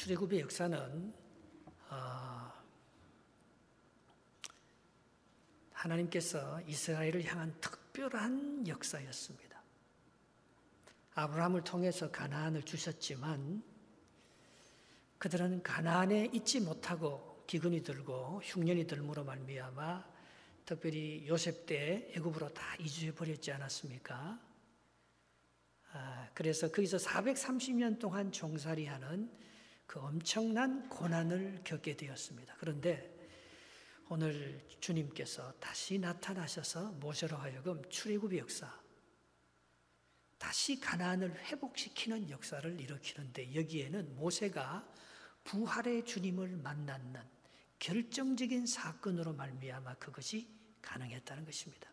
출애굽의 역사는 하나님께서 이스라엘을 향한 특별한 역사였습니다. 아브라함을 통해서 가나안을 주셨지만 그들은 가나안에 있지 못하고 기근이 들고 흉년이 들므로 말미암아 특별히 요셉 때 애굽으로 다 이주해 버렸지 않았습니까? 그래서 거기서 430년 동안 종살이하는 그 엄청난 고난을 겪게 되었습니다. 그런데 오늘 주님께서 다시 나타나셔서 모세로 하여금 출애굽의 역사, 다시 가나안을 회복시키는 역사를 일으키는데 여기에는 모세가 부활의 주님을 만나는 결정적인 사건으로 말미암아 그것이 가능했다는 것입니다.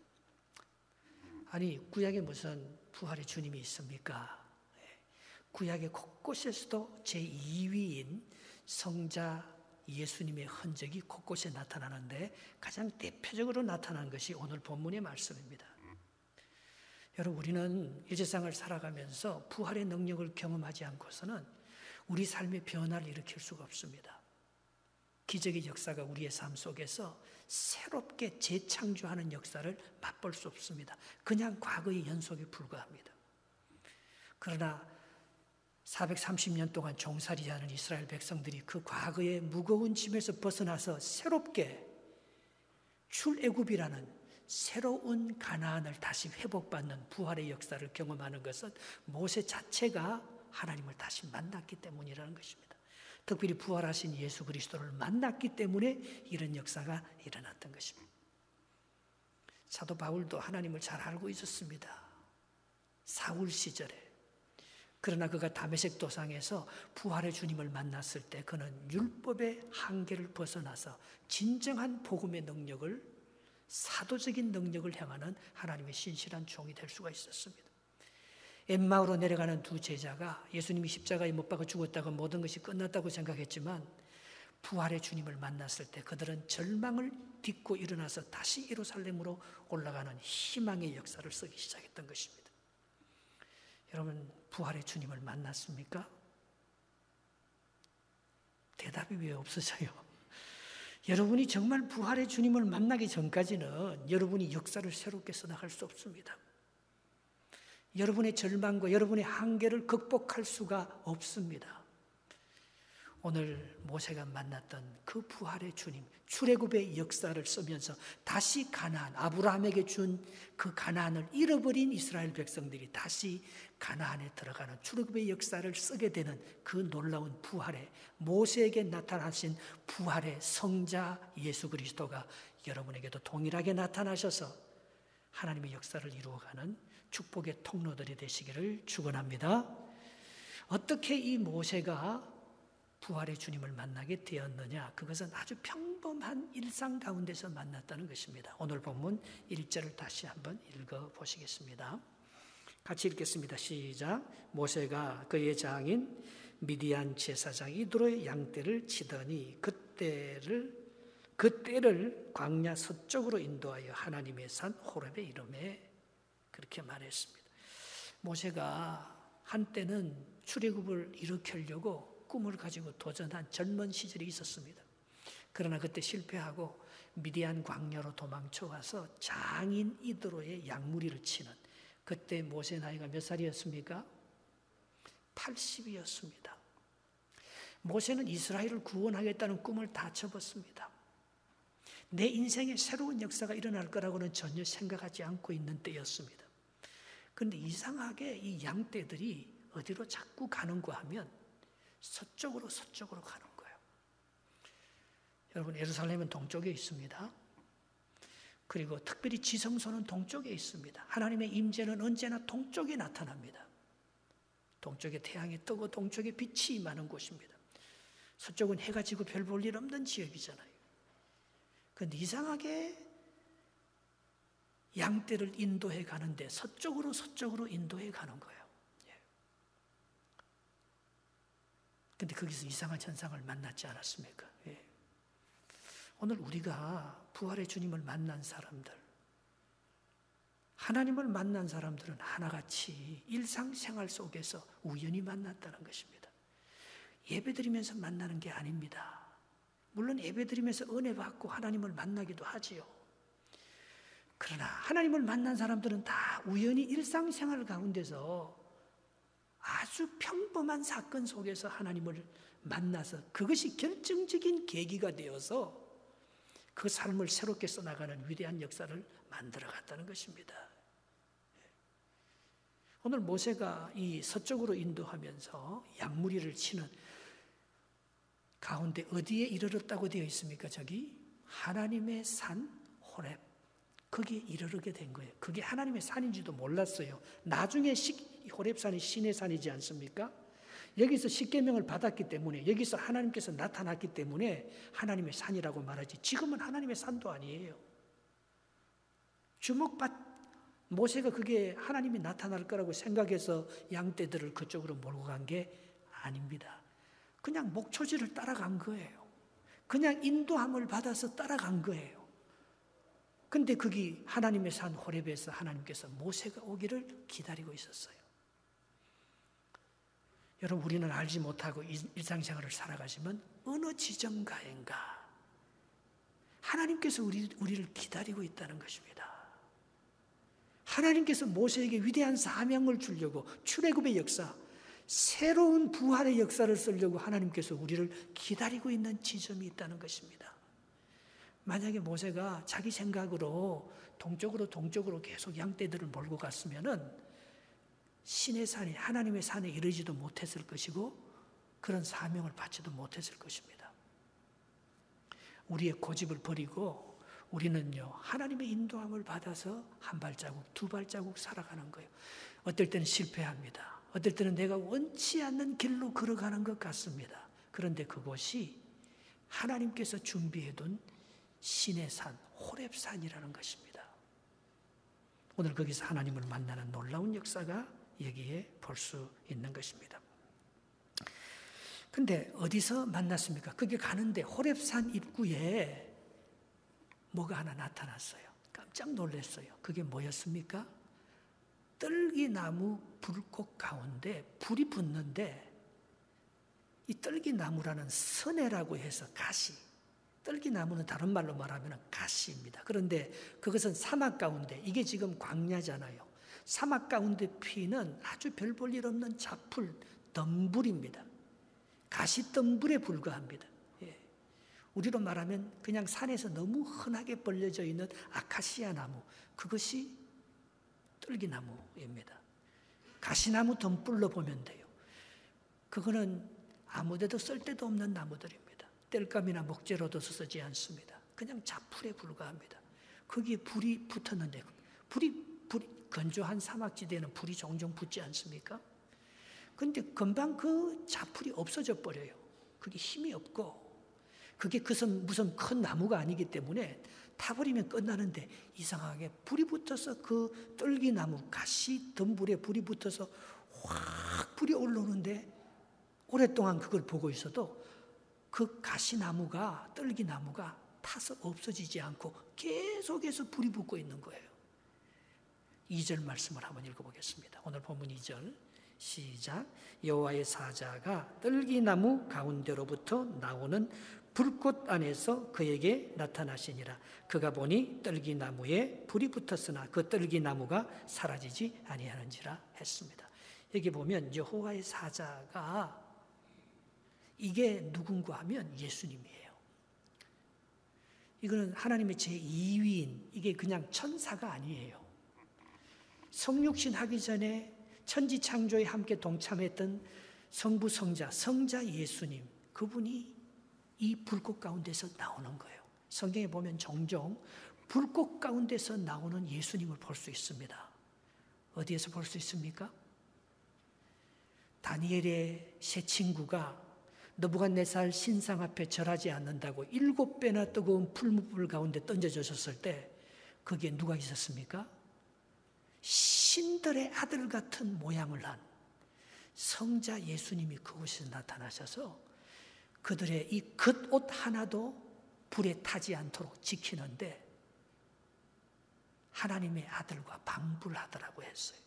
아니 구약에 무슨 부활의 주님이 있습니까? 구약의 곳곳에서도 제2위인 성자 예수님의 흔적이 곳곳에 나타나는데 가장 대표적으로 나타난 것이 오늘 본문의 말씀입니다. 여러분, 우리는 이 세상을 살아가면서 부활의 능력을 경험하지 않고서는 우리 삶의 변화를 일으킬 수가 없습니다. 기적의 역사가 우리의 삶 속에서 새롭게 재창조하는 역사를 맛볼 수 없습니다. 그냥 과거의 연속에 불과합니다. 그러나 430년 동안 종살이하는 이스라엘 백성들이 그 과거의 무거운 짐에서 벗어나서 새롭게 출애굽이라는 새로운 가나안을 다시 회복받는 부활의 역사를 경험하는 것은 모세 자체가 하나님을 다시 만났기 때문이라는 것입니다. 특별히 부활하신 예수 그리스도를 만났기 때문에 이런 역사가 일어났던 것입니다. 사도 바울도 하나님을 잘 알고 있었습니다. 사울 시절에. 그러나 그가 다메섹 도상에서 부활의 주님을 만났을 때 그는 율법의 한계를 벗어나서 진정한 복음의 능력을, 사도적인 능력을 향하는 하나님의 신실한 종이 될 수가 있었습니다. 엠마오로 내려가는 두 제자가 예수님이 십자가에 못 박아 죽었다고 모든 것이 끝났다고 생각했지만 부활의 주님을 만났을 때 그들은 절망을 딛고 일어나서 다시 예루살렘으로 올라가는 희망의 역사를 쓰기 시작했던 것입니다. 여러분, 부활의 주님을 만났습니까? 대답이 왜 없으세요? 여러분이 정말 부활의 주님을 만나기 전까지는 여러분이 역사를 새롭게 써나갈 수 없습니다. 여러분의 절망과 여러분의 한계를 극복할 수가 없습니다. 오늘 모세가 만났던 그 부활의 주님, 출애굽의 역사를 쓰면서 다시 가나안, 아브라함에게 준 그 가나안을 잃어버린 이스라엘 백성들이 다시 가나안에 들어가는 출애굽의 역사를 쓰게 되는 그 놀라운 부활의, 모세에게 나타나신 부활의 성자 예수 그리스도가 여러분에게도 동일하게 나타나셔서 하나님의 역사를 이루어가는 축복의 통로들이 되시기를 축원합니다. 어떻게 이 모세가 부활의 주님을 만나게 되었느냐? 그것은 아주 평범한 일상 가운데서 만났다는 것입니다. 오늘 본문 1절을 다시 한번 읽어보시겠습니다. 같이 읽겠습니다. 시작. 모세가 그의 장인 미디안 제사장 이드로의 양떼를 치더니 그때를 광야 서쪽으로 인도하여 하나님의 산 호렙에 이르매, 그렇게 말했습니다. 모세가 한때는 출애굽을 일으키려고 꿈을 가지고 도전한 젊은 시절이 있었습니다. 그러나 그때 실패하고 미디안 광야로 도망쳐 와서 장인 이드로의 양무리를 치는, 그때 모세 나이가 몇 살이었습니까? 80이었습니다. 모세는 이스라엘을 구원하겠다는 꿈을 다 접었습니다. 내 인생에 새로운 역사가 일어날 거라고는 전혀 생각하지 않고 있는 때였습니다. 그런데 이상하게 이 양떼들이 어디로 자꾸 가는가 하면 서쪽으로 가는 거예요. 여러분, 예루살렘은 동쪽에 있습니다. 그리고 특별히 지성소는 동쪽에 있습니다. 하나님의 임재는 언제나 동쪽에 나타납니다. 동쪽에 태양이 뜨고 동쪽에 빛이 임하는 곳입니다. 서쪽은 해가 지고 별 볼 일 없는 지역이잖아요. 그런데 이상하게 양떼를 인도해 가는데 서쪽으로 인도해 가는 거예요. 그런데 거기서 이상한 현상을 만났지 않았습니까? 오늘 우리가 부활의 주님을 만난 사람들, 하나님을 만난 사람들은 하나같이 일상생활 속에서 우연히 만났다는 것입니다. 예배드리면서 만나는 게 아닙니다. 물론 예배드리면서 은혜 받고 하나님을 만나기도 하지요. 그러나 하나님을 만난 사람들은 다 우연히 일상생활 가운데서 아주 평범한 사건 속에서 하나님을 만나서 그것이 결정적인 계기가 되어서 그 삶을 새롭게 써나가는 위대한 역사를 만들어 갔다는 것입니다. 오늘 모세가 이 서쪽으로 인도하면서 양무리를 치는 가운데 어디에 이르렀다고 되어 있습니까? 저기 하나님의 산 호렙, 거기에 이르르게 된 거예요. 그게 하나님의 산인지도 몰랐어요. 나중에 호렙산이 신의 산이지 않습니까? 여기서 십계명을 받았기 때문에, 여기서 하나님께서 나타났기 때문에 하나님의 산이라고 말하지, 지금은 하나님의 산도 아니에요. 모세가 그게 하나님이 나타날 거라고 생각해서 양떼들을 그쪽으로 몰고 간 게 아닙니다. 그냥 목초지를 따라간 거예요. 그냥 인도함을 받아서 따라간 거예요. 근데 거기 하나님의 산 호렙에서 하나님께서 모세가 오기를 기다리고 있었어요. 여러분, 우리는 알지 못하고 일상생활을 살아가시면 어느 지점가인가 하나님께서 우리를 기다리고 있다는 것입니다. 하나님께서 모세에게 위대한 사명을 주려고, 출애굽의 역사, 새로운 부활의 역사를 쓰려고 하나님께서 우리를 기다리고 있는 지점이 있다는 것입니다. 만약에 모세가 자기 생각으로 동쪽으로 계속 양떼들을 몰고 갔으면은 신의 산에, 하나님의 산에 이르지도 못했을 것이고 그런 사명을 받지도 못했을 것입니다. 우리의 고집을 버리고 우리는요, 하나님의 인도함을 받아서 한 발자국, 두 발자국 살아가는 거예요. 어떨 때는 실패합니다. 어떨 때는 내가 원치 않는 길로 걸어가는 것 같습니다. 그런데 그곳이 하나님께서 준비해둔 신의 산, 호렙산이라는 것입니다. 오늘 거기서 하나님을 만나는 놀라운 역사가 여기에 볼 수 있는 것입니다. 근데 어디서 만났습니까? 거기 가는데 호렙산 입구에 뭐가 하나 나타났어요. 깜짝 놀랐어요. 그게 뭐였습니까? 떨기나무 불꽃 가운데 불이 붙는데, 이 떨기나무라는 선해라고 해서 가시, 떨기나무는 다른 말로 말하면 가시입니다. 그런데 그것은 사막 가운데, 이게 지금 광야잖아요. 사막 가운데 피는 아주 별 볼 일 없는 잡풀, 덤불입니다. 가시덤불에 불과합니다. 예. 우리로 말하면 그냥 산에서 너무 흔하게 벌려져 있는 아카시아 나무, 그것이 떨기나무입니다. 가시나무 덤불로 보면 돼요. 그거는 아무데도 쓸데도 없는 나무들입니다. 땔감이나 목재로도 쓰지 않습니다. 그냥 잡풀에 불과합니다. 거기에 불이 붙었는데, 불이 건조한 사막지대에는 불이 종종 붙지 않습니까? 그런데 금방 그 잡풀이 없어져 버려요. 그게 힘이 없고, 그게 무슨 큰 나무가 아니기 때문에 타버리면 끝나는데, 이상하게 불이 붙어서 그 떨기나무, 가시 덤불에 불이 붙어서 확 불이 올라오는데, 오랫동안 그걸 보고 있어도 그 가시나무가, 떨기나무가 타서 없어지지 않고 계속해서 불이 붙고 있는 거예요. 2절 말씀을 한번 읽어보겠습니다. 오늘 본문 2절 시작. 여호와의 사자가 떨기나무 가운데로부터 나오는 불꽃 안에서 그에게 나타나시니라. 그가 보니 떨기나무에 불이 붙었으나 그 떨기나무가 사라지지 아니하는지라 했습니다. 여기 보면 여호와의 사자가, 이게 누군가 하면 예수님이에요. 이거는 하나님의 제2위인, 이게 그냥 천사가 아니에요. 성육신 하기 전에 천지 창조에 함께 동참했던 성부 성자 예수님, 그분이 이 불꽃 가운데서 나오는 거예요. 성경에 보면 종종 불꽃 가운데서 나오는 예수님을 볼 수 있습니다. 어디에서 볼 수 있습니까? 다니엘의 세 친구가 느부갓네살 신상 앞에 절하지 않는다고 7배나 뜨거운 풀무불 가운데 던져졌을 때 거기에 누가 있었습니까? 신들의 아들 같은 모양을 한 성자 예수님이 그곳에 나타나셔서 그들의 이 겉옷 하나도 불에 타지 않도록 지키는데 하나님의 아들과 방불하더라고 했어요.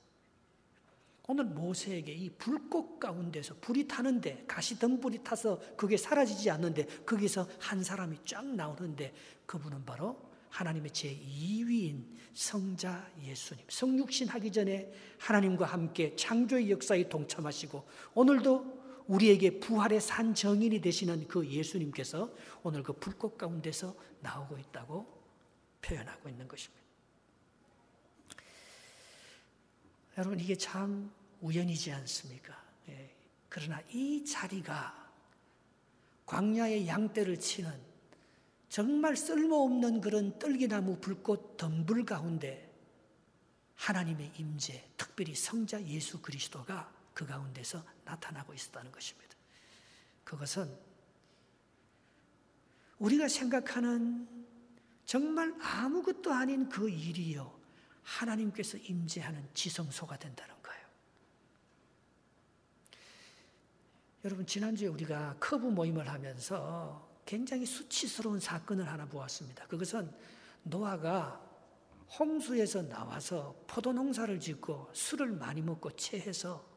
오늘 모세에게 이 불꽃 가운데서 불이 타는데 가시덤불이 타서 그게 사라지지 않는데 거기서 한 사람이 쫙 나오는데 그분은 바로 하나님의 제2위인 성자 예수님. 성육신 하기 전에 하나님과 함께 창조의 역사에 동참하시고 오늘도 우리에게 부활의 산 정인이 되시는 그 예수님께서 오늘 그 불꽃 가운데서 나오고 있다고 표현하고 있는 것입니다. 여러분, 이게 참 우연이지 않습니까? 그러나 이 자리가 광야의 양떼를 치는 정말 쓸모없는 그런 떨기나무 불꽃 덤불 가운데 하나님의 임재, 특별히 성자 예수 그리스도가 그 가운데서 나타나고 있었다는 것입니다. 그것은 우리가 생각하는 정말 아무것도 아닌 그 일이요, 하나님께서 임재하는 지성소가 된다는 거예요. 여러분, 지난주에 우리가 커브 모임을 하면서 굉장히 수치스러운 사건을 하나 보았습니다. 그것은 노아가 홍수에서 나와서 포도 농사를 짓고 술을 많이 먹고 체해서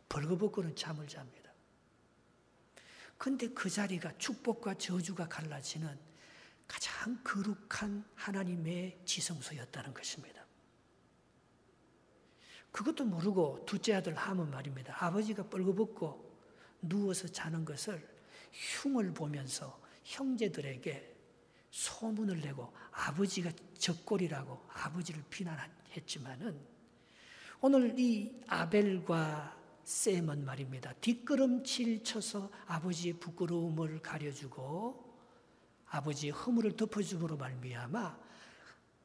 벌거벗고는 잠을 잡니다. 그런데 그 자리가 축복과 저주가 갈라지는 가장 거룩한 하나님의 지성소였다는 것입니다. 그것도 모르고 둘째 아들 함은 말입니다. 아버지가 벌거벗고 누워서 자는 것을 흉을 보면서 형제들에게 소문을 내고 아버지가 적골이라고 아버지를 비난했지만은 오늘 이 아벨과 셈은 말입니다. 뒷걸음질 쳐서 아버지의 부끄러움을 가려주고 아버지의 허물을 덮어줌으로 말미암아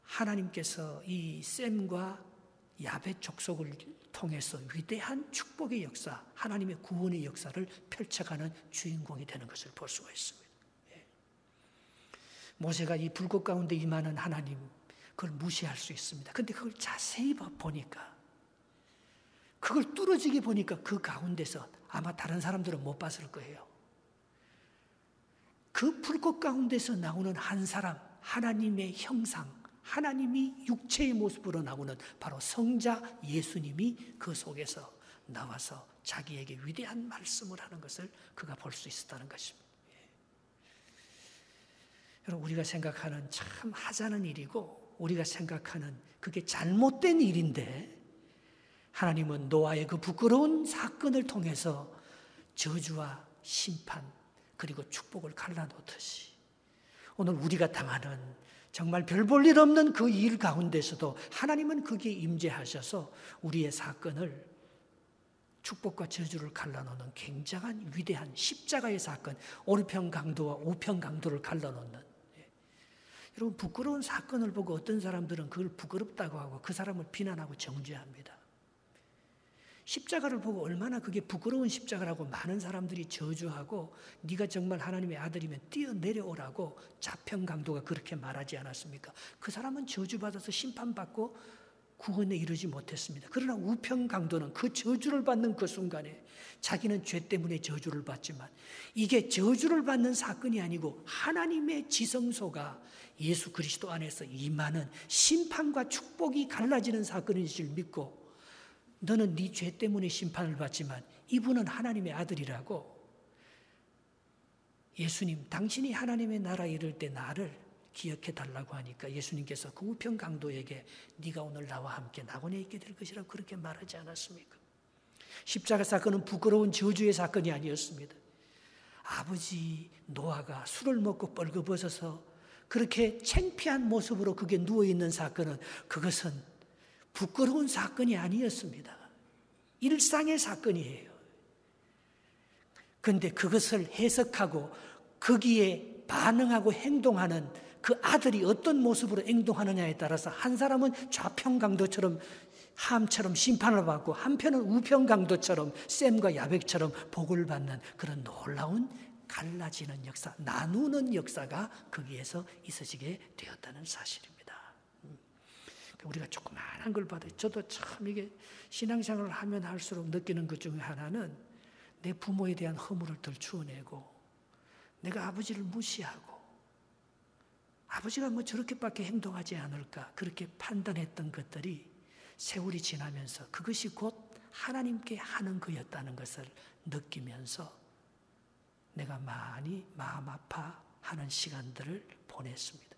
하나님께서 이 셈과 야벳 족속을 통해서 위대한 축복의 역사, 하나님의 구원의 역사를 펼쳐가는 주인공이 되는 것을 볼 수가 있습니다. 모세가 이 불꽃 가운데 임하는 하나님, 그걸 무시할 수 있습니다. 그런데 그걸 자세히 보니까, 그걸 뚫어지게 보니까 그 가운데서 아마 다른 사람들은 못 봤을 거예요. 그 불꽃 가운데서 나오는 한 사람, 하나님의 형상, 하나님이 육체의 모습으로 나오는 바로 성자 예수님이 그 속에서 나와서 자기에게 위대한 말씀을 하는 것을 그가 볼 수 있었다는 것입니다. 여러분, 우리가 생각하는 참 하찮은 일이고 우리가 생각하는 그게 잘못된 일인데 하나님은 노아의 그 부끄러운 사건을 통해서 저주와 심판 그리고 축복을 갈라놓듯이 오늘 우리가 당하는 정말 별 볼 일 없는 그 일 가운데서도 하나님은 거기에 임재하셔서 우리의 사건을 축복과 저주를 갈라놓는 굉장한 위대한 십자가의 사건, 오르편 강도와 우편 강도를 갈라놓는, 여러분, 부끄러운 사건을 보고 어떤 사람들은 그걸 부끄럽다고 하고 그 사람을 비난하고 정죄합니다. 십자가를 보고 얼마나 그게 부끄러운 십자가라고 많은 사람들이 저주하고 네가 정말 하나님의 아들이면 뛰어내려오라고 자평 강도가 그렇게 말하지 않았습니까? 그 사람은 저주받아서 심판받고 구원에 이르지 못했습니다. 그러나 우평 강도는 그 저주를 받는 그 순간에 자기는 죄 때문에 저주를 받지만 이게 저주를 받는 사건이 아니고 하나님의 지성소가 예수 그리스도 안에서 임하는 심판과 축복이 갈라지는 사건인 줄 믿고 너는 네 죄 때문에 심판을 받지만 이분은 하나님의 아들이라고 예수님, 당신이 하나님의 나라에 이를 때 나를 기억해 달라고 하니까 예수님께서 그 우편 강도에게 네가 오늘 나와 함께 낙원에 있게 될 것이라고 그렇게 말하지 않았습니까? 십자가 사건은 부끄러운 저주의 사건이 아니었습니다. 아버지 노아가 술을 먹고 벌거벗어서 그렇게 창피한 모습으로 그게 누워있는 사건은 그것은 부끄러운 사건이 아니었습니다. 일상의 사건이에요. 그런데 그것을 해석하고 거기에 반응하고 행동하는 그 아들이 어떤 모습으로 행동하느냐에 따라서 한 사람은 좌평강도처럼 함처럼 심판을 받고 한편은 우평강도처럼 셈과 야백처럼 복을 받는 그런 놀라운 갈라지는 역사, 나누는 역사가 거기에서 있어지게 되었다는 사실입니다. 우리가 조그마한 걸 받아요. 저도 참 이게 신앙생활을 하면 할수록 느끼는 것 중에 하나는 내 부모에 대한 허물을 덜추어내고 내가 아버지를 무시하고 아버지가 뭐 저렇게밖에 행동하지 않을까 그렇게 판단했던 것들이 세월이 지나면서 그것이 곧 하나님께 하는 거였다는 것을 느끼면서 내가 많이 마음 아파하는 시간들을 보냈습니다.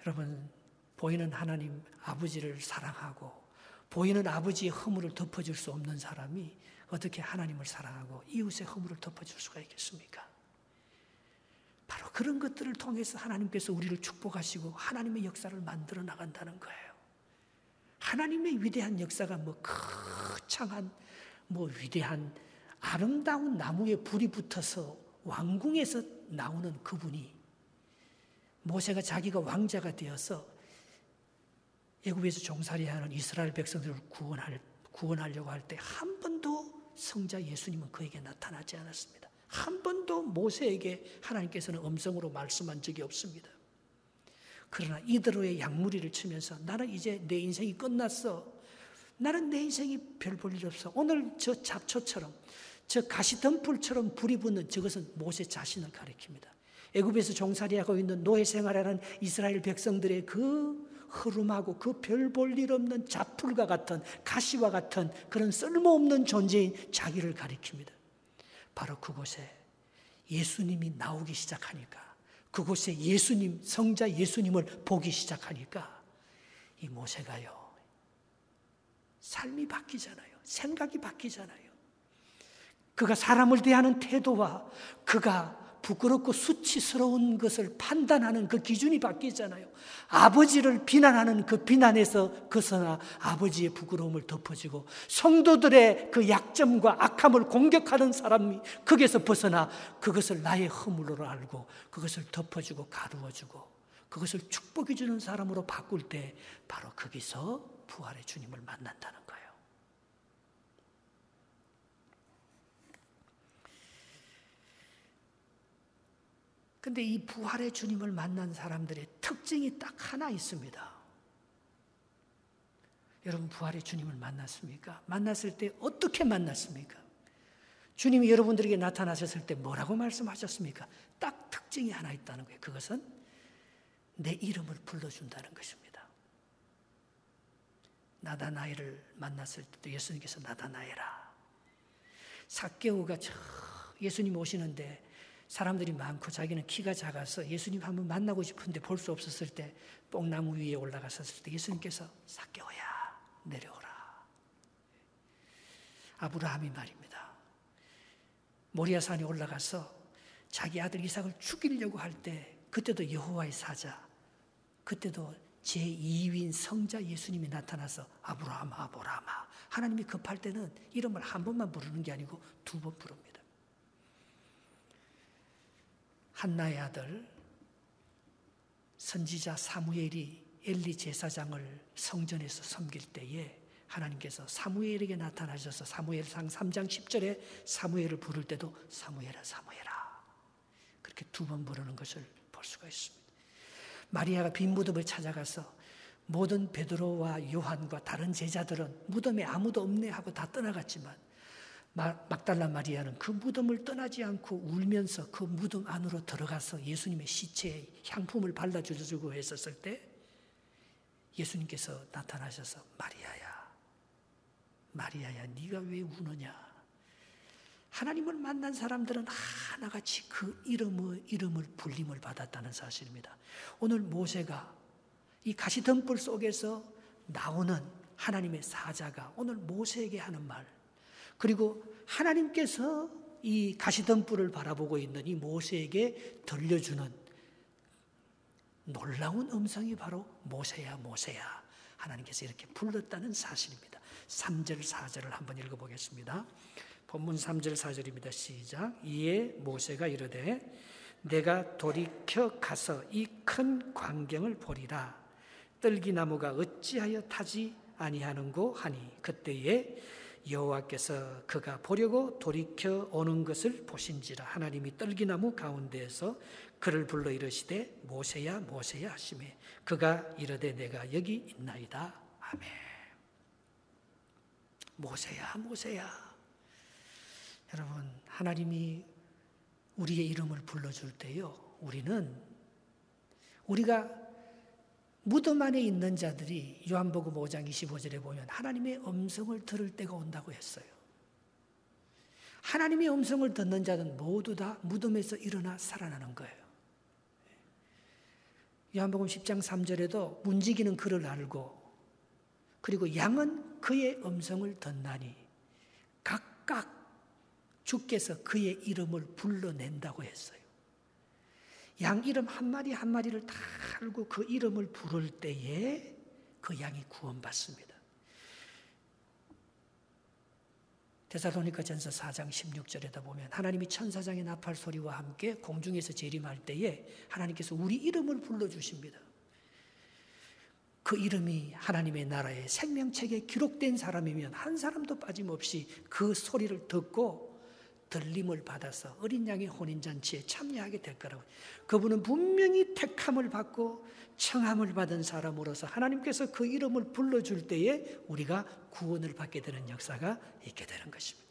여러분, 보이는 하나님 아버지를 사랑하고 보이는 아버지의 허물을 덮어줄 수 없는 사람이 어떻게 하나님을 사랑하고 이웃의 허물을 덮어줄 수가 있겠습니까? 바로 그런 것들을 통해서 하나님께서 우리를 축복하시고 하나님의 역사를 만들어 나간다는 거예요. 하나님의 위대한 역사가 거창한 위대한 아름다운 나무에 불이 붙어서 왕궁에서 나오는 그분이 모세가 자기가 왕자가 되어서 애굽에서 종살이하는 이스라엘 백성들을 구원하려고 할 때 한 번도 성자 예수님은 그에게 나타나지 않았습니다. 한 번도 모세에게 하나님께서는 음성으로 말씀한 적이 없습니다. 그러나 이대로의 양무리를 치면서 나는 이제 내 인생이 끝났어. 나는 내 인생이 별 볼 일 없어. 오늘 저 잡초처럼 저 가시덤불처럼 불이 붙는 저것은 모세 자신을 가리킵니다. 애굽에서 종살이하고 있는 노예 생활하는 이스라엘 백성들의 그 흐름하고 그 별 볼 일 없는 잡풀과 같은 가시와 같은 그런 쓸모없는 존재인 자기를 가리킵니다. 바로 그곳에 예수님이 나오기 시작하니까, 그곳에 예수님, 성자 예수님을 보기 시작하니까 이 모세가요, 삶이 바뀌잖아요. 생각이 바뀌잖아요. 그가 사람을 대하는 태도와 그가 부끄럽고 수치스러운 것을 판단하는 그 기준이 바뀌잖아요. 아버지를 비난하는 그 비난에서 벗어나 아버지의 부끄러움을 덮어주고, 성도들의 그 약점과 악함을 공격하는 사람이 거기에서 벗어나 그것을 나의 허물로 알고 그것을 덮어주고 가두어주고 그것을 축복해 주는 사람으로 바꿀 때 바로 거기서 부활의 주님을 만난다는 거예요. 근데 이 부활의 주님을 만난 사람들의 특징이 딱 하나 있습니다. 여러분, 부활의 주님을 만났습니까? 만났을 때 어떻게 만났습니까? 주님이 여러분들에게 나타나셨을 때 뭐라고 말씀하셨습니까? 딱 특징이 하나 있다는 거예요. 그것은 내 이름을 불러준다는 것입니다. 나다나엘을 만났을 때도 예수님께서 나다나엘아. 삭개오가 예수님 오시는데 사람들이 많고 자기는 키가 작아서 예수님 한번 만나고 싶은데 볼 수 없었을 때 뽕나무 위에 올라갔었을 때 예수님께서 삭개오야 내려오라. 아브라함이 말입니다. 모리아산에 올라가서 자기 아들 이삭을 죽이려고 할 때 그때도 여호와의 사자, 그때도 제2위인 성자 예수님이 나타나서 아브라함 아브라함아. 하나님이 급할 때는 이름을 한 번만 부르는 게 아니고 두 번 부릅니다. 한나의 아들 선지자 사무엘이 엘리 제사장을 성전에서 섬길 때에 하나님께서 사무엘에게 나타나셔서 사무엘상 3장 10절에 사무엘을 부를 때도 사무엘아 사무엘아 그렇게 두 번 부르는 것을 볼 수가 있습니다. 마리아가 빈 무덤을 찾아가서 모든 베드로와 요한과 다른 제자들은 무덤에 아무도 없네 하고 다 떠나갔지만 막달라 마리아는 그 무덤을 떠나지 않고 울면서 그 무덤 안으로 들어가서 예수님의 시체에 향품을 발라주고 했었을 때 예수님께서 나타나셔서 마리아야 마리아야 네가 왜 우느냐. 하나님을 만난 사람들은 하나같이 그 이름을 불림을 받았다는 사실입니다. 오늘 모세가 이 가시덤불 속에서 나오는 하나님의 사자가 오늘 모세에게 하는 말, 그리고 하나님께서 이 가시덤불을 바라보고 있는 이 모세에게 들려주는 놀라운 음성이 바로 모세야 모세야 하나님께서 이렇게 불렀다는 사실입니다. 3절 4절을 한번 읽어보겠습니다. 본문 3절 4절입니다. 시작. 이에 모세가 이르되 내가 돌이켜 가서 이 큰 광경을 보리라. 떨기나무가 어찌하여 타지 아니하는고 하니 그때에 여호와께서 그가 보려고 돌이켜 오는 것을 보신지라. 하나님이 떨기나무 가운데에서 그를 불러 이르시되 모세야 모세야 하시매 그가 이르되 내가 여기 있나이다. 아멘. 모세야 모세야. 여러분, 하나님이 우리의 이름을 불러줄 때요, 우리가 무덤 안에 있는 자들이 요한복음 5장 25절에 보면 하나님의 음성을 들을 때가 온다고 했어요. 하나님의 음성을 듣는 자는 모두 다 무덤에서 일어나 살아나는 거예요. 요한복음 10장 3절에도 문지기는 그를 알고 그리고 양은 그의 음성을 듣나니 각각 주께서 그의 이름을 불러낸다고 했어요. 양 이름 한 마리 한 마리를 다 알고 그 이름을 부를 때에 그 양이 구원받습니다. 데살로니가전서 4장 16절에다 보면 하나님이 천사장의 나팔 소리와 함께 공중에서 재림할 때에 하나님께서 우리 이름을 불러주십니다. 그 이름이 하나님의 나라의 생명책에 기록된 사람이면 한 사람도 빠짐없이 그 소리를 듣고 들림을 받아서 어린 양의 혼인잔치에 참여하게 될 거라고. 그분은 분명히 택함을 받고 청함을 받은 사람으로서 하나님께서 그 이름을 불러줄 때에 우리가 구원을 받게 되는 역사가 있게 되는 것입니다.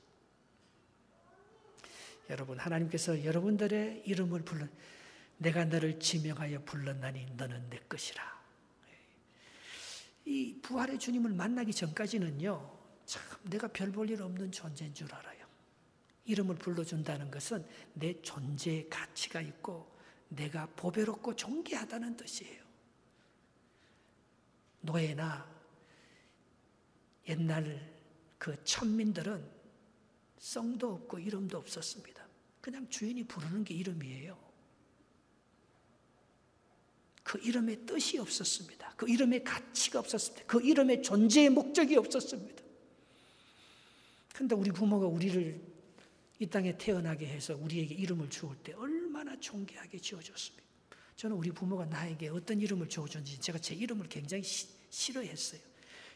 여러분, 하나님께서 여러분들의 이름을 내가 너를 지명하여 불렀나니 너는 내 것이라. 이 부활의 주님을 만나기 전까지는요, 참 내가 별 볼 일 없는 존재인 줄 알아요. 이름을 불러준다는 것은 내 존재의 가치가 있고 내가 보배롭고 존귀하다는 뜻이에요. 노예나 옛날 그 천민들은 성도 없고 이름도 없었습니다. 그냥 주인이 부르는 게 이름이에요. 그 이름에 뜻이 없었습니다. 그 이름에 가치가 없었습니다. 그 이름에 존재의 목적이 없었습니다. 그런데 우리 부모가 우리를 이 땅에 태어나게 해서 우리에게 이름을 주을 때 얼마나 존귀하게 지어줬습니까? 저는 우리 부모가 나에게 어떤 이름을 지어줬는지 제가 제 이름을 굉장히 싫어했어요.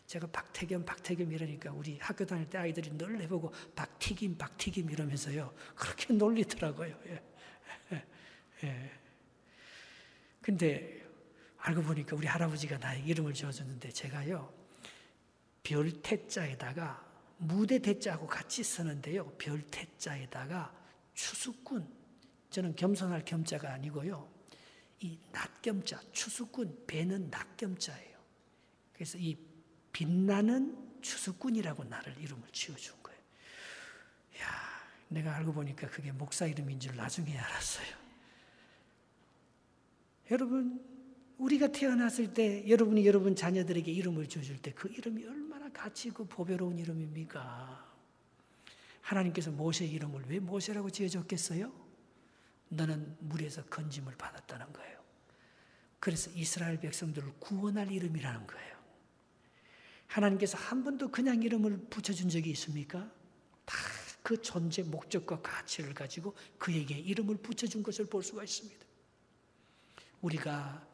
제가 박태겸 이러니까 우리 학교 다닐 때 아이들이 늘 해보고 박튀김 이러면서요. 그렇게 놀리더라고요. 근데 알고 보니까 우리 할아버지가 나에게 이름을 지어줬는데 제가요. 별태자에다가 무대 대자하고 같이 쓰는데요. 별태자에다가 추수꾼, 저는 겸손할 겸자가 아니고요. 이 낫겸자, 추수꾼, 배는 낫겸자예요. 그래서 이 빛나는 추수꾼이라고 나를 이름을 지어준 거예요. 이야, 내가 알고 보니까 그게 목사 이름인 줄 나중에 알았어요. 여러분, 우리가 태어났을 때 여러분이 여러분 자녀들에게 이름을 지어줄 때 그 이름이 얼마나 가치 있고 보배로운 이름입니까? 하나님께서 모세의 이름을 왜 모세라고 지어줬겠어요? 너는 물에서 건짐을 받았다는 거예요. 그래서 이스라엘 백성들을 구원할 이름이라는 거예요. 하나님께서 한 번도 그냥 이름을 붙여준 적이 있습니까? 다 그 존재 목적과 가치를 가지고 그에게 이름을 붙여준 것을 볼 수가 있습니다. 우리가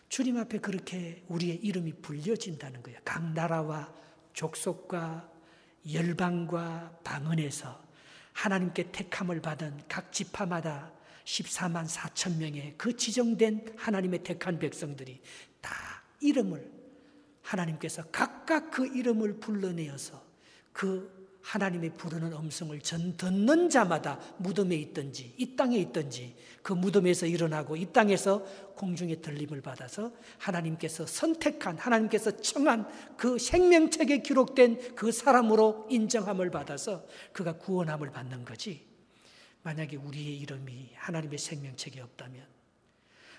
주님 앞에 그렇게 우리의 이름이 불려진다는 거예요. 각 나라와 족속과 열방과 방언에서 하나님께 택함을 받은 각 지파마다 14만 4천 명의 그 지정된 하나님의 택한 백성들이 다 이름을 하나님께서 각각 그 이름을 불러내어서 그 하나님의 부르는 음성을 듣는 자마다 무덤에 있든지 이 땅에 있든지 그 무덤에서 일어나고 이 땅에서 공중의 들림을 받아서 하나님께서 선택한 하나님께서 청한 그 생명책에 기록된 그 사람으로 인정함을 받아서 그가 구원함을 받는 거지. 만약에 우리의 이름이 하나님의 생명책에 없다면,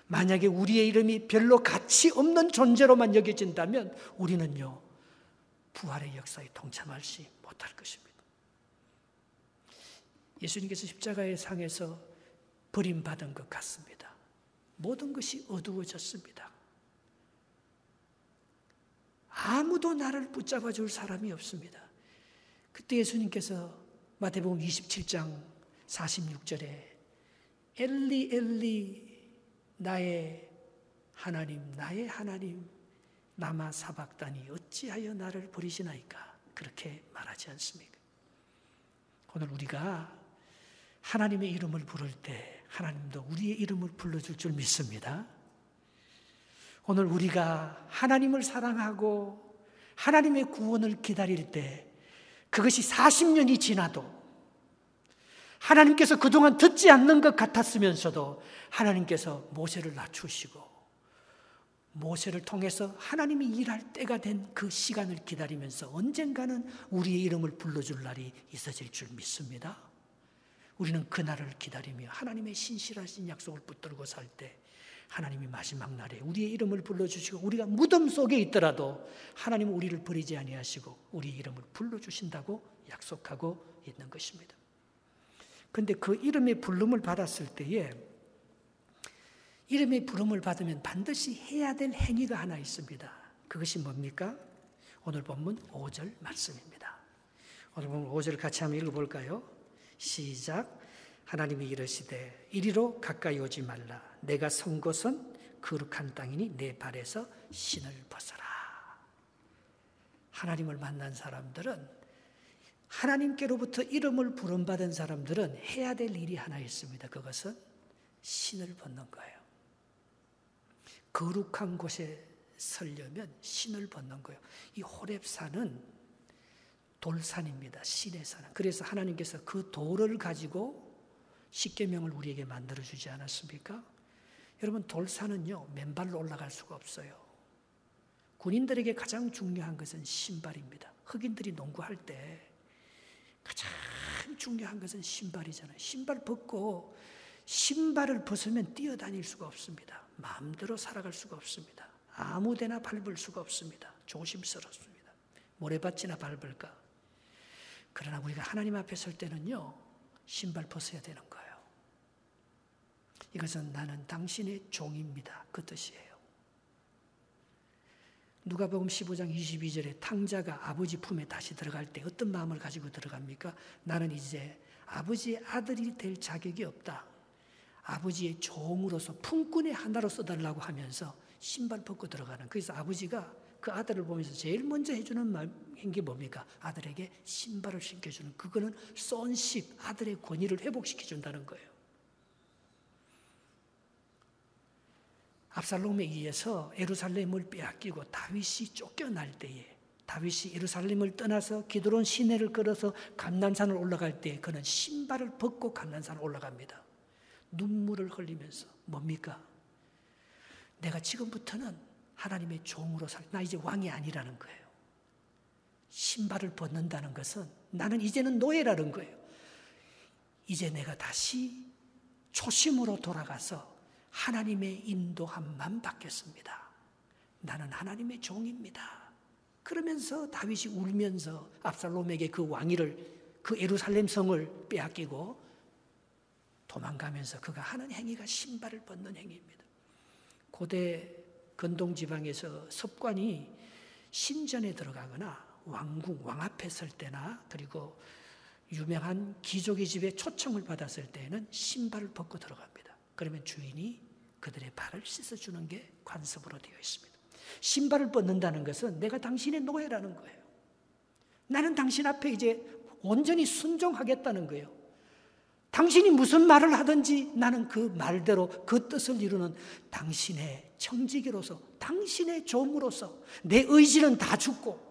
만약에 우리의 이름이 별로 가치 없는 존재로만 여겨진다면 우리는요 부활의 역사에 동참하지 못할 것입니다. 예수님께서 십자가의 상에서 버림받은 것 같습니다. 모든 것이 어두워졌습니다. 아무도 나를 붙잡아 줄 사람이 없습니다. 그때 예수님께서 마태복음 27장 46절에 엘리 엘리 나의 하나님 라마 사박다니 어찌하여 나를 버리시나이까 그렇게 말하지 않습니까? 오늘 우리가 하나님의 이름을 부를 때 하나님도 우리의 이름을 불러줄 줄 믿습니다. 오늘 우리가 하나님을 사랑하고 하나님의 구원을 기다릴 때 그것이 40년이 지나도 하나님께서 그동안 듣지 않는 것 같았으면서도 하나님께서 모세를 낮추시고 모세를 통해서 하나님이 일할 때가 된 그 시간을 기다리면서 언젠가는 우리의 이름을 불러줄 날이 있어질 줄 믿습니다. 우리는 그 날을 기다리며 하나님의 신실하신 약속을 붙들고 살 때 하나님이 마지막 날에 우리의 이름을 불러주시고 우리가 무덤 속에 있더라도 하나님은 우리를 버리지 아니하시고 우리의 이름을 불러주신다고 약속하고 있는 것입니다. 그런데 그 이름의 부름을 받았을 때에 이름의 부름을 받으면 반드시 해야 될 행위가 하나 있습니다. 그것이 뭡니까? 오늘 본문 5절 말씀입니다. 오늘 본문 5절 같이 한번 읽어볼까요? 시작. 하나님이 이르시되 이리로 가까이 오지 말라. 내가 선 곳은 거룩한 땅이니 내 발에서 신을 벗어라. 하나님을 만난 사람들은, 하나님께로부터 이름을 부름받은 사람들은 해야 될 일이 하나 있습니다. 그것은 신을 벗는 거예요. 거룩한 곳에 서려면 신을 벗는 거예요. 이 호렙산은 돌산입니다. 신의 산. 그래서 하나님께서 그 돌을 가지고 십계명을 우리에게 만들어주지 않았습니까? 여러분, 돌산은요, 맨발로 올라갈 수가 없어요. 군인들에게 가장 중요한 것은 신발입니다. 흑인들이 농구할 때 가장 중요한 것은 신발이잖아요. 신발 벗고 신발을 벗으면 뛰어다닐 수가 없습니다. 마음대로 살아갈 수가 없습니다. 아무 데나 밟을 수가 없습니다. 조심스럽습니다. 모래밭이나 밟을까? 그러나 우리가 하나님 앞에 설 때는요, 신발 벗어야 되는 거예요. 이것은 나는 당신의 종입니다. 그 뜻이에요. 누가복음 15장 22절에 탕자가 아버지 품에 다시 들어갈 때 어떤 마음을 가지고 들어갑니까? 나는 이제 아버지의 아들이 될 자격이 없다. 아버지의 종으로서 품꾼의 하나로 써달라고 하면서 신발 벗고 들어가는. 그래서 아버지가 그 아들을 보면서 제일 먼저 해주는 행위 뭡니까? 아들에게 신발을 신겨주는. 그거는 손십, 아들의 권위를 회복시켜준다는 거예요. 압살롬에 의해서 예루살렘을 빼앗기고 다윗이 쫓겨날 때에, 다윗이 예루살렘을 떠나서 기드론 시내를 걸어서 감난산을 올라갈 때 그는 신발을 벗고 감난산을 올라갑니다. 눈물을 흘리면서 뭡니까? 내가 지금부터는 하나님의 종으로 나 이제 왕이 아니라는 거예요. 신발을 벗는다는 것은 나는 이제는 노예라는 거예요. 이제 내가 다시 초심으로 돌아가서 하나님의 인도함만 받겠습니다. 나는 하나님의 종입니다. 그러면서 다윗이 울면서 압살롬에게 그 왕위를, 그 예루살렘 성을 빼앗기고 도망가면서 그가 하는 행위가 신발을 벗는 행위입니다. 고대 근동 지방에서 섭관이 신전에 들어가거나 왕궁, 왕 앞에 설 때나 그리고 유명한 귀족의 집에 초청을 받았을 때에는 신발을 벗고 들어갑니다. 그러면 주인이 그들의 발을 씻어주는 게 관습으로 되어 있습니다. 신발을 벗는다는 것은 내가 당신의 노예라는 거예요. 나는 당신 앞에 이제 온전히 순종하겠다는 거예요. 당신이 무슨 말을 하든지 나는 그 말대로 그 뜻을 이루는 당신의 청지기로서, 당신의 종으로서 내 의지는 다 죽고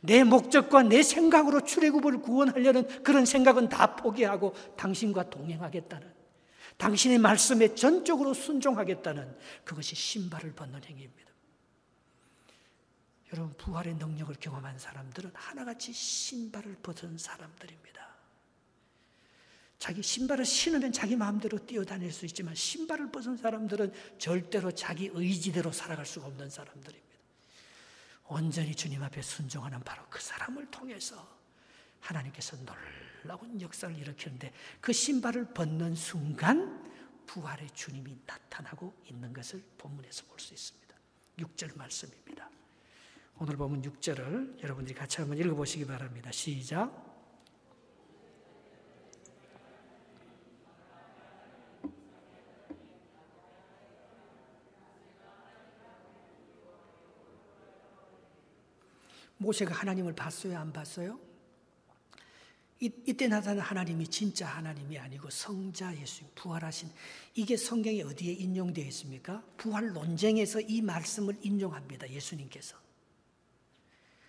내 목적과 내 생각으로 출애굽을 구원하려는 그런 생각은 다 포기하고 당신과 동행하겠다는, 당신의 말씀에 전적으로 순종하겠다는, 그것이 신발을 벗는 행위입니다. 여러분, 부활의 능력을 경험한 사람들은 하나같이 신발을 벗은 사람들입니다. 자기 신발을 신으면 자기 마음대로 뛰어다닐 수 있지만 신발을 벗은 사람들은 절대로 자기 의지대로 살아갈 수가 없는 사람들입니다. 온전히 주님 앞에 순종하는 바로 그 사람을 통해서 하나님께서 놀라운 역사를 일으키는데, 그 신발을 벗는 순간 부활의 주님이 나타나고 있는 것을 본문에서 볼 수 있습니다. 6절 말씀입니다. 오늘 보면 6절을 여러분들이 같이 한번 읽어보시기 바랍니다. 시작. 모세가 하나님을 봤어요? 안 봤어요? 이때 나타난 하나님이 진짜 하나님이 아니고 성자 예수님, 부활하신, 이게 성경에 어디에 인용되어 있습니까? 부활 논쟁에서 이 말씀을 인용합니다. 예수님께서.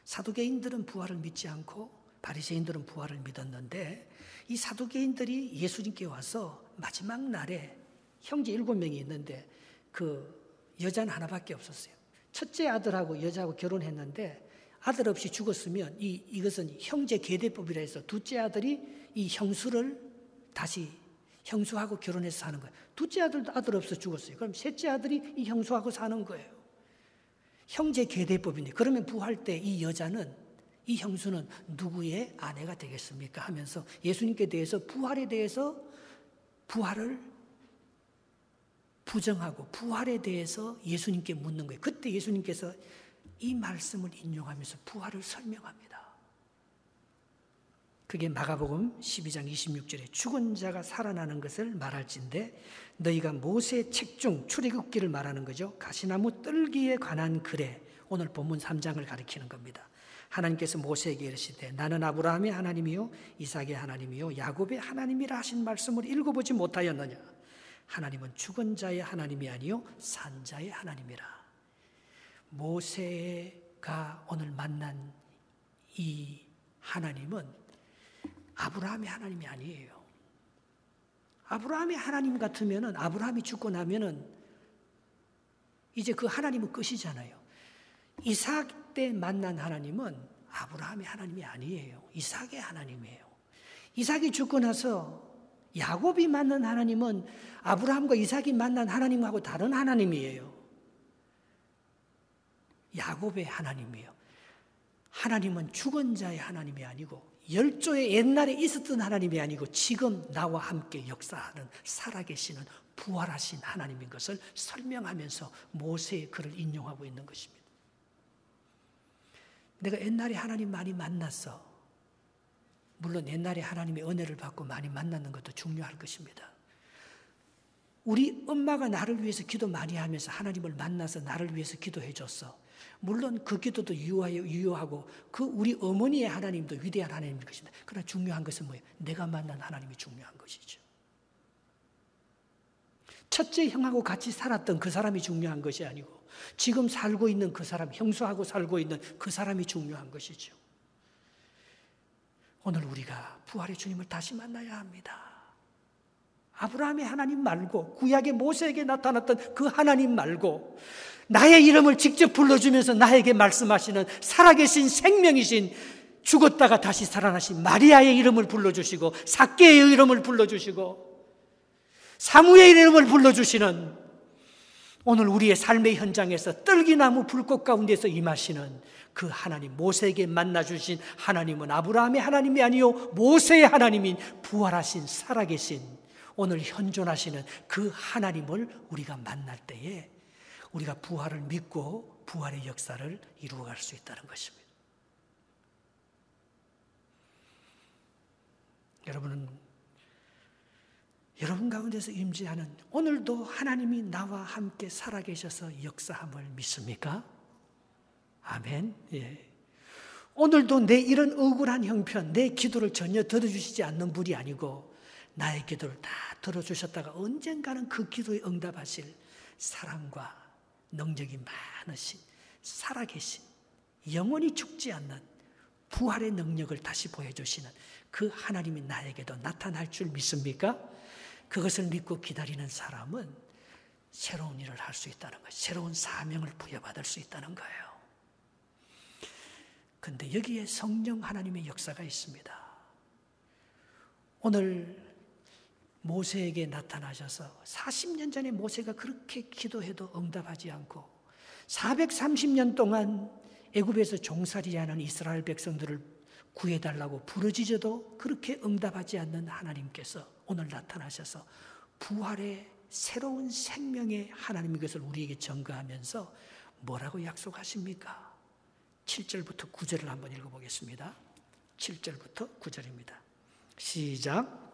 사두개인들은 부활을 믿지 않고 바리새인들은 부활을 믿었는데, 이 사두개인들이 예수님께 와서 마지막 날에 형제 7명이 있는데 그 여자는 하나밖에 없었어요. 첫째 아들하고 여자하고 결혼했는데 아들 없이 죽었으면 이것은 형제 계대법이라 해서 둘째 아들이 이 형수를 다시 형수하고 결혼해서 사는 거예요. 둘째 아들도 아들 없어 죽었어요. 그럼 셋째 아들이 이 형수하고 사는 거예요. 형제 계대법인데 그러면 부활 때 이 여자는 이 형수는 누구의 아내가 되겠습니까? 하면서 예수님께 대해서 부활에 대해서 부활을 부정하고 부활에 대해서 예수님께 묻는 거예요. 그때 예수님께서 이 말씀을 인용하면서 부활을 설명합니다. 그게 마가복음 12장 26절에 죽은 자가 살아나는 것을 말할진대 너희가 모세의 책 중 출애굽기를 말하는 거죠. 가시나무 뜰기에 관한 글에 오늘 본문 3장을 가리키는 겁니다. 하나님께서 모세에게 이르시되 나는 아브라함의 하나님이요 이삭의 하나님이요 야곱의 하나님이라 하신 말씀을 읽어보지 못하였느냐. 하나님은 죽은 자의 하나님이 아니요 산 자의 하나님이라. 모세가 오늘 만난 이 하나님은 아브라함의 하나님이 아니에요. 아브라함의 하나님 같으면은 아브라함이 죽고 나면은 이제 그 하나님은 끝이잖아요. 이삭 때 만난 하나님은 아브라함의 하나님이 아니에요. 이삭의 하나님이에요. 이삭이 죽고 나서 야곱이 만난 하나님은 아브라함과 이삭이 만난 하나님하고 다른 하나님이에요. 야곱의 하나님이에요. 하나님은 죽은 자의 하나님이 아니고 열조의 옛날에 있었던 하나님이 아니고 지금 나와 함께 역사하는 살아계시는 부활하신 하나님인 것을 설명하면서 모세의 글을 인용하고 있는 것입니다. 내가 옛날에 하나님 많이 만났어. 물론 옛날에 하나님의 은혜를 받고 많이 만나는 것도 중요할 것입니다. 우리 엄마가 나를 위해서 기도 많이 하면서 하나님을 만나서 나를 위해서 기도해 줬어. 물론 그 기도도 유효하고 그 우리 어머니의 하나님도 위대한 하나님일 것입니다. 그러나 중요한 것은 뭐예요? 내가 만난 하나님이 중요한 것이죠. 첫째 형하고 같이 살았던 그 사람이 중요한 것이 아니고 지금 살고 있는 그 사람, 형수하고 살고 있는 그 사람이 중요한 것이죠. 오늘 우리가 부활의 주님을 다시 만나야 합니다. 아브라함의 하나님 말고 구약의 모세에게 나타났던 그 하나님 말고 나의 이름을 직접 불러주면서 나에게 말씀하시는 살아계신 생명이신 죽었다가 다시 살아나신 마리아의 이름을 불러주시고 삭개의 이름을 불러주시고 사무의 이름을 불러주시는 오늘 우리의 삶의 현장에서 떨기나무 불꽃 가운데서 임하시는 그 하나님, 모세에게 만나주신 하나님은 아브라함의 하나님이 아니요 모세의 하나님인 부활하신 살아계신 오늘 현존하시는 그 하나님을 우리가 만날 때에 우리가 부활을 믿고 부활의 역사를 이루어갈 수 있다는 것입니다. 여러분은 여러분 가운데서 임재하는 오늘도 하나님이 나와 함께 살아계셔서 역사함을 믿습니까? 아멘. 예. 오늘도 내 이런 억울한 형편, 내 기도를 전혀 들어주시지 않는 분이 아니고 나의 기도를 다 들어주셨다가 언젠가는 그 기도에 응답하실 사랑과 능력이 많으신 살아계신 영원히 죽지 않는 부활의 능력을 다시 보여주시는 그 하나님이 나에게도 나타날 줄 믿습니까? 그것을 믿고 기다리는 사람은 새로운 일을 할 수 있다는 거예요. 새로운 사명을 부여받을 수 있다는 거예요. 그런데 여기에 성령 하나님의 역사가 있습니다. 오늘 모세에게 나타나셔서 40년 전에 모세가 그렇게 기도해도 응답하지 않고 430년 동안 애굽에서 종살이하는 이스라엘 백성들을 구해달라고 부르짖어도 그렇게 응답하지 않는 하나님께서 오늘 나타나셔서 부활의 새로운 생명의 하나님의 것을 우리에게 전가하면서 뭐라고 약속하십니까? 7절부터 9절을 한번 읽어보겠습니다. 7절부터 9절입니다. 시작.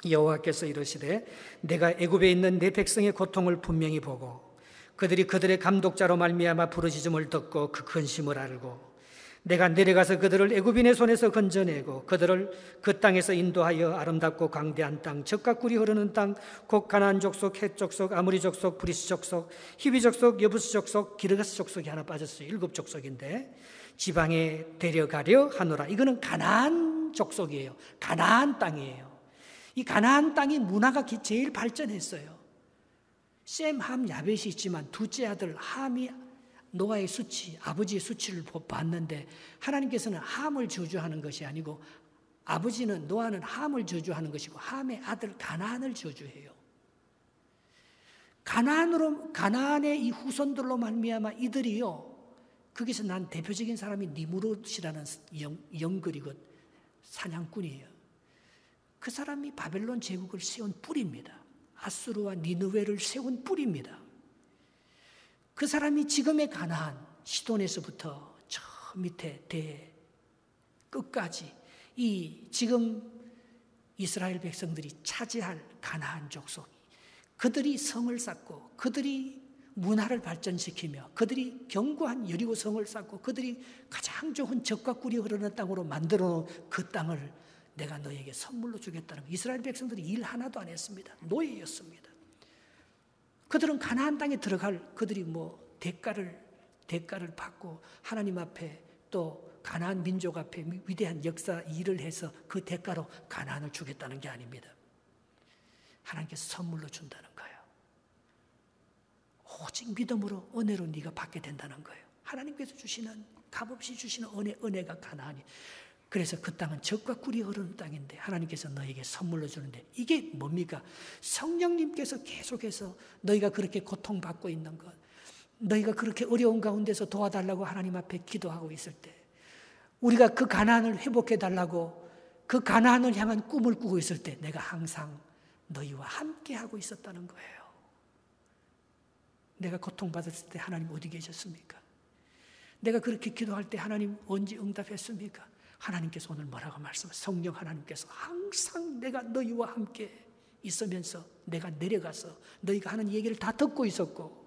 여호와께서 이르시되 내가 애굽에 있는 내 백성의 고통을 분명히 보고 그들이 그들의 감독자로 말미암아 부르짖음을 듣고 그 근심을 알고 내가 내려가서 그들을 애굽인의 손에서 건져내고 그들을 그 땅에서 인도하여 아름답고 광대한 땅, 젖과 꿀이 흐르는 땅, 곧 가나안 족속, 헷 족속, 아모리 족속, 브리스 족속, 히비 족속, 여부스 족속, 기르가스 족속이 하나 빠졌어요. 7족속인데 지방에 데려가려 하노라. 이거는 가나안 족속이에요. 가나안 땅이에요. 이 가나안 땅이 문화가 제일 발전했어요. 셈, 함, 야벳이 있지만 둘째 아들 함이 노아의 수치, 아버지의 수치를 봤는데 하나님께서는 함을 저주하는 것이 아니고 아버지는 노아는 함을 저주하는 것이고 함의 아들 가나안을 저주해요. 가나안의 이 후손들로 말미암아 이들이요, 거기서 난 대표적인 사람이 니무롯이라는 영글이고 사냥꾼이에요. 그 사람이 바벨론 제국을 세운 뿌리입니다. 아수르와 니느웨를 세운 뿌리입니다. 그 사람이 지금의 가나안, 시돈에서부터 저 밑에 끝까지 이 지금 이스라엘 백성들이 차지할 가나안 족속, 그들이 성을 쌓고 그들이 문화를 발전시키며 그들이 견고한 여리고 성을 쌓고 그들이 가장 좋은 젖과 꿀이 흐르는 땅으로 만들어 놓은 그 땅을 내가 너에게 선물로 주겠다는 거. 이스라엘 백성들이 일 하나도 안 했습니다. 노예였습니다. 그들은 가나안 땅에 들어갈 그들이 대가를 받고 하나님 앞에 또 가나안 민족 앞에 위대한 역사 일을 해서 그 대가로 가나안을 주겠다는 게 아닙니다. 하나님께서 선물로 준다는 거예요. 오직 믿음으로 은혜로 네가 받게 된다는 거예요. 하나님께서 주시는 값없이 주시는 은혜가 가나안이. 그래서 그 땅은 젖과 꿀이 흐르는 땅인데 하나님께서 너에게 선물로 주는데 이게 뭡니까? 성령님께서 계속해서 너희가 그렇게 고통받고 있는 것, 너희가 그렇게 어려운 가운데서 도와달라고 하나님 앞에 기도하고 있을 때 우리가 그 가나안을 회복해달라고 그 가나안을 향한 꿈을 꾸고 있을 때 내가 항상 너희와 함께하고 있었다는 거예요. 내가 고통받았을 때 하나님 어디 계셨습니까? 내가 그렇게 기도할 때 하나님 언제 응답했습니까? 하나님께서 오늘 뭐라고 말씀하세요? 성령 하나님께서 항상 내가 너희와 함께 있으면서 내가 내려가서 너희가 하는 얘기를 다 듣고 있었고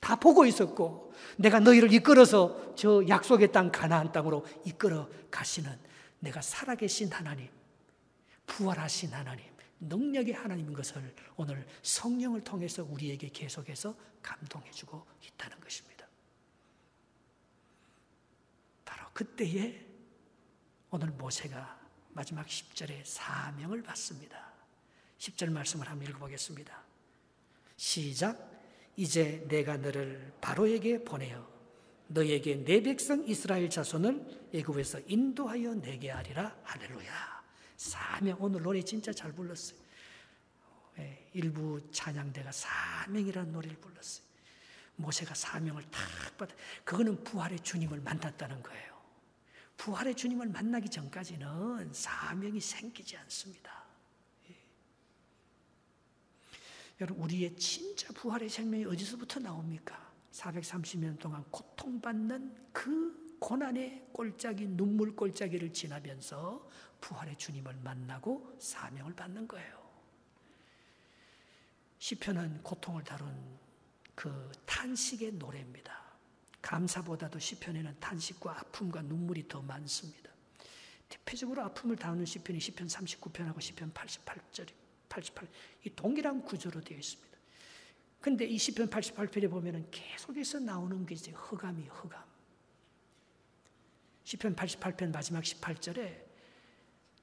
다 보고 있었고 내가 너희를 이끌어서 저 약속의 땅 가나안 땅으로 이끌어 가시는 내가 살아계신 하나님, 부활하신 하나님, 능력의 하나님인 것을 오늘 성령을 통해서 우리에게 계속해서 감동해주고 있다는 것입니다. 바로 그때에 오늘 모세가 마지막 10절에 사명을 받습니다. 10절 말씀을 한번 읽어보겠습니다. 시작. 이제 내가 너를 바로에게 보내어 너에게 내 백성 이스라엘 자손을 애굽에서 인도하여 내게 하리라. 할렐루야. 사명. 오늘 노래 진짜 잘 불렀어요. 일부 찬양대가 사명이라는 노래를 불렀어요. 모세가 사명을 탁 받아. 그거는 부활의 주님을 만났다는 거예요. 부활의 주님을 만나기 전까지는 사명이 생기지 않습니다. 여러분, 우리의 진짜 부활의 생명이 어디서부터 나옵니까? 430년 동안 고통받는 그 고난의 골짜기, 눈물 골짜기를 지나면서 부활의 주님을 만나고 사명을 받는 거예요. 시편은 고통을 다룬 그 탄식의 노래입니다. 감사보다도 시편에는 탄식과 아픔과 눈물이 더 많습니다. 대표적으로 아픔을 다루는 시편이 시편 39편하고 시편 88이 동일한 구조로 되어 있습니다. 그런데 이 시편 88편에 보면은 계속해서 나오는 게 이제 흑암이에요, 흑암. 시편 88편 마지막 18절에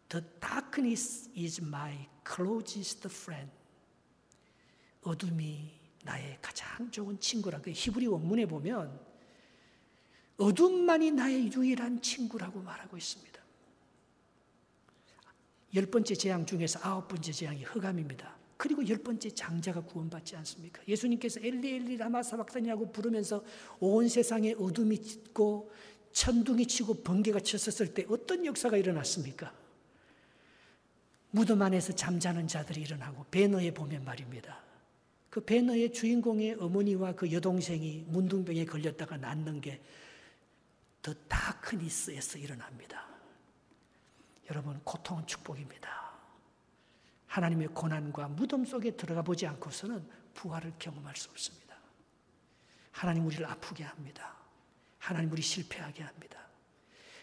The darkness is my closest friend. 어둠이 나의 가장 좋은 친구라. 그 히브리 원문에 보면 어둠만이 나의 유일한 친구라고 말하고 있습니다. 10번째 재앙 중에서 9번째 재앙이 흑암입니다. 그리고 10번째 장자가 구원받지 않습니까? 예수님께서 엘리 엘리 라마 사박단이라고 부르면서 온 세상에 어둠이 짙고 천둥이 치고 번개가 쳤었을 때 어떤 역사가 일어났습니까? 무덤 안에서 잠자는 자들이 일어나고 배너에 보면 말입니다. 그 배너의 주인공의 어머니와 그 여동생이 문둥병에 걸렸다가 낫는 게 더 다크니스에서 일어납니다. 여러분, 고통은 축복입니다. 하나님의 고난과 무덤 속에 들어가 보지 않고서는 부활을 경험할 수 없습니다. 하나님 우리를 아프게 합니다. 하나님 우리 실패하게 합니다.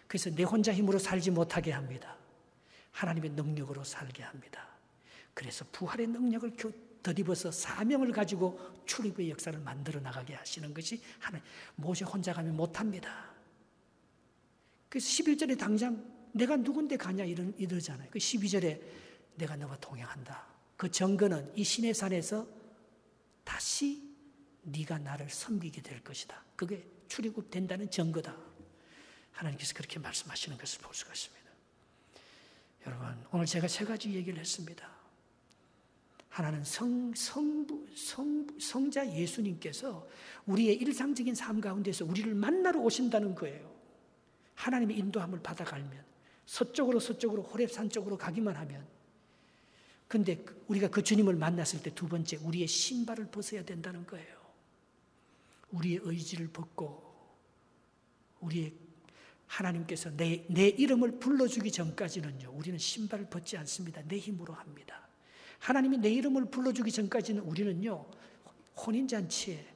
그래서 내 혼자 힘으로 살지 못하게 합니다. 하나님의 능력으로 살게 합니다. 그래서 부활의 능력을 덧입어서 사명을 가지고 출입의 역사를 만들어 나가게 하시는 것이 하나님. 모세 혼자 가면 못합니다. 그래서 11절에 당장 내가 누군데 가냐 이러잖아요. 그 12절에 내가 너와 동행한다. 그 증거는 이 시내산에서 다시 네가 나를 섬기게 될 것이다. 그게 출애굽된다는 증거다. 하나님께서 그렇게 말씀하시는 것을 볼 수가 있습니다. 여러분, 오늘 제가 세 가지 얘기를 했습니다. 하나는 성자 예수님께서 우리의 일상적인 삶 가운데서 우리를 만나러 오신다는 거예요. 하나님의 인도함을 받아가면 서쪽으로 호렙산 쪽으로 가기만 하면. 근데 우리가 그 주님을 만났을 때 두 번째, 우리의 신발을 벗어야 된다는 거예요. 우리의 의지를 벗고 하나님께서 내 이름을 불러주기 전까지는요, 우리는 신발을 벗지 않습니다. 내 힘으로 합니다. 하나님이 내 이름을 불러주기 전까지는 우리는요, 혼인잔치에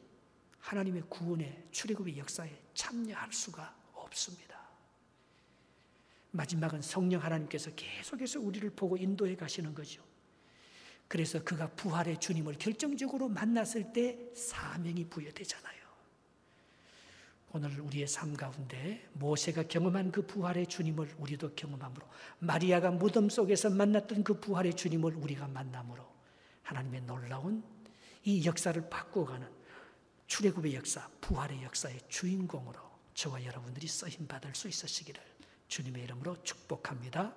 하나님의 구원의 출애굽의 역사에 참여할 수가 없습니다. 마지막은 성령 하나님께서 계속해서 우리를 보고 인도해 가시는 거죠. 그래서 그가 부활의 주님을 결정적으로 만났을 때 사명이 부여되잖아요. 오늘 우리의 삶 가운데 모세가 경험한 그 부활의 주님을 우리도 경험함으로, 마리아가 무덤 속에서 만났던 그 부활의 주님을 우리가 만남으로 하나님의 놀라운 이 역사를 바꾸어가는 출애굽의 역사, 부활의 역사의 주인공으로 저와 여러분들이 쓰임받을 수 있으시기를 주님의 이름으로 축복합니다.